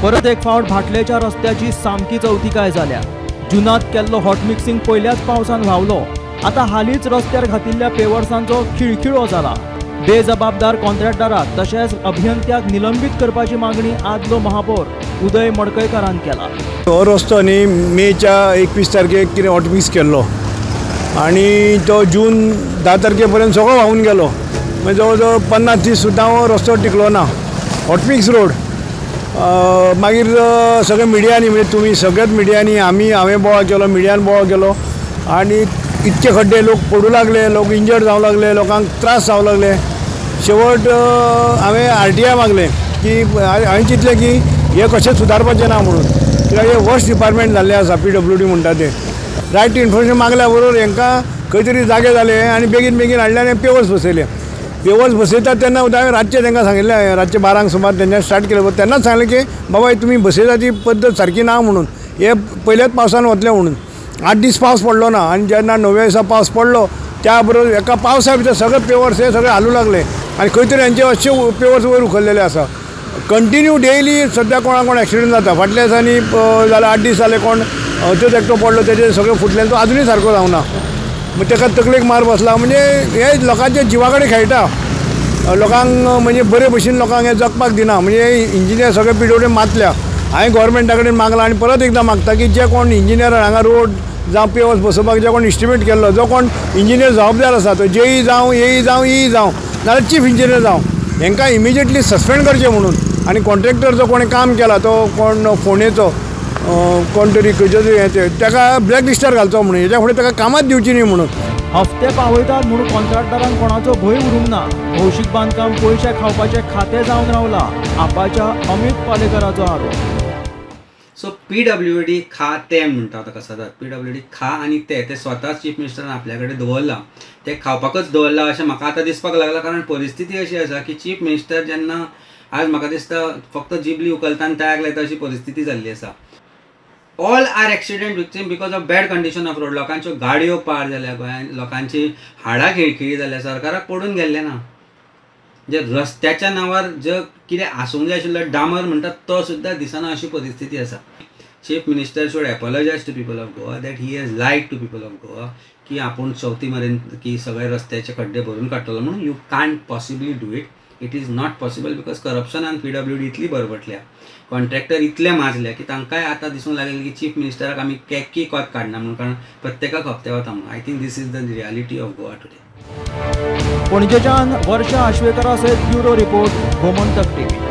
परत एक फावट भाटलेच्या रस्त्याची सामकी चवथीकाय जाल्या। जुनात केल्लो हॉट मिक्सिंग पहिल्याच पावसान व्हावलो। आता हालींच रस्त्यार घातिल्ल्या पेवर्सांचो खिळखिळो जाला। बेजबाबदार कॉन्ट्रॅक्टराक तशेंच अभियंत्याक निलंबित करपाची मागणी आदलो महापौर उदय मडकयकारान केला। हो रस्तो न्ही मेच्या 21 तारखेक कितें हॉट मिक्स केल्लो आनी तो जून 10 तारखेपर्यंत सगळो व्हांवून गेलो। म्हणजे जवळ जवळ 50 दीस सुद्दां हो रस्तो टिकलो ना। हॉट मिक्स रोड मागीर सगळे मिडियांनी म्हणजे तुमी सगळ्याच मिडियांनी हांवें बोवाळ केलो, मिडियान बोवाळ केलो आनी इतके खड्डे लोक पडू लागले, लोक इंजर्ड जावं लागले, लोकांक त्रास जावं लागले। शेवट हांवें RTI मागलें की हांवें चिंतलें की हे कशें सुदारपाचें ना म्हणून, कित्याक हे वर्स्ट डिपार्टमेंट जाल्लें आसा PWD म्हणटा तें। रायट टू इन्फॉर्मेशन मागल्या बरोबर हांकां खंय तरी जागे जाले आनी बेगीन बेगीन हाडले आनी पेवर्स बसयले। पेवर्स बसयतात तेन्ना हांवें रातचें तांकां सांगिल्लें, रातचें 12 सुमार तेन्ना स्टार्ट केलें, तेन्नाच सांगलें की बाबा तुमी बसयता ती पद्दत सारकी ना म्हणून, हे पयल्याच पावसान वतलें म्हणून। 8 दीस पावस पडलो ना आनी जेन्ना 9व्या दिसा पावस पडलो त्या बरोबर एका पावसा भितर सगळे पेवर्स हे सगळे हालू लागले आनी खंय तरी हांचे अशे पेवर्स वयर उखल्लेले आसा। कंटिन्यू डेली सद्या कोण एक्सिडेंट जाता। फाटल्या दिसांनी जाल्यार 8 दीस जाले कोण हत्योच एकटो पडलो, तेजे सगळे फुटले, तो आजुनूय सारको जावना। मग ताका तकलेक मार बसला। म्हणजे हे लोकांच्या जिवा कडेन खेळटा, लोकांक म्हणजे बरे भशेन लोकांक हे जगपाक दिना। म्हणजे इंजिनियर सगळे PWD मातल्या। हांवें गव्हर्मेंटा कडेन मागला आनी परत एकदां मागता की जे कोण इंजिनियर हांगा रोड जावं पेवर्स बसोवपाक जे कोण इस्टिमेट केल्लो, जो कोण इंजिनियर जबाबदार आसा तो JE जावं AE जावं EE जावं नाल्यार चीफ इंजिनियर जावं, हांकां इमिजिएटली सस्पेंड करचें म्हणून। आनी कॉन्ट्रॅक्टर जो कोणी काम केला तो कोण फोंडेचो कोण तरी खंयचो तरी ताका ब्लॅक लिस्टार घालचो म्हणून, हेच्या फुडें ताका कामाच दिवची न्ही म्हणून। हफ्ते पावयतात म्हणून कॉन्ट्रॅक्टरांक कोणाचो भंय उरूंक ना। भौशीक बांदकाम पयशे खावपाचें खातें जावन रावला आपाच्या अमित पालेकराचो आरोप। सो PWD खा ते म्हणटा ताका सदांच, PWD खा आनी ते स्वता चीफ मिनिस्टरान आपल्या कडेन दवरला, ते खावपाकच दवरला अशें म्हाका आतां दिसपाक लागला। कारण परिस्थिती अशी आसा की चीफ मिनिस्टर जेन्ना आज म्हाका दिसता फक्त जिबली उखलता आनी तयाक लायता अशी परिस्थिती जाल्ली आसा। All are accident victim because of bad condition of road. लोकांच्यो गाडयो पाड जाल्या गोंयांत, लोकांची हाडां खिळखिळी जाल्या, सरकाराक पडून गेल्ले ना। जे रस्त्याच्या नांवार जे कितें आसूंक जाय आशिल्लो डामर म्हणटात तो सुद्दां दिसना अशी परिस्थिती आसा। Chief minister should apologise to people of Goa that he has lied to people of Goa की आपूण चवथी मेरेन की सगळे रस्त्याचे खड्डे भरून काडटलो म्हणून। You can't possibly do it, it is not possible because करप्शनान PWD इतली बरबटल्या, कॉन्ट्रॅक्टर इतले माजल्या की तांकांय आतां दिसूंक लागलें की चीफ मिनिस्टराक आमी केक्की कोत काडना म्हणून, कारण प्रत्येकाक हप्ते वता म्हणून। I think this is the reality of Goa today. पणजेच्यान वर्षा आश्वेकरा सयत ब्युरो रिपोर्ट, गोमंतक TV।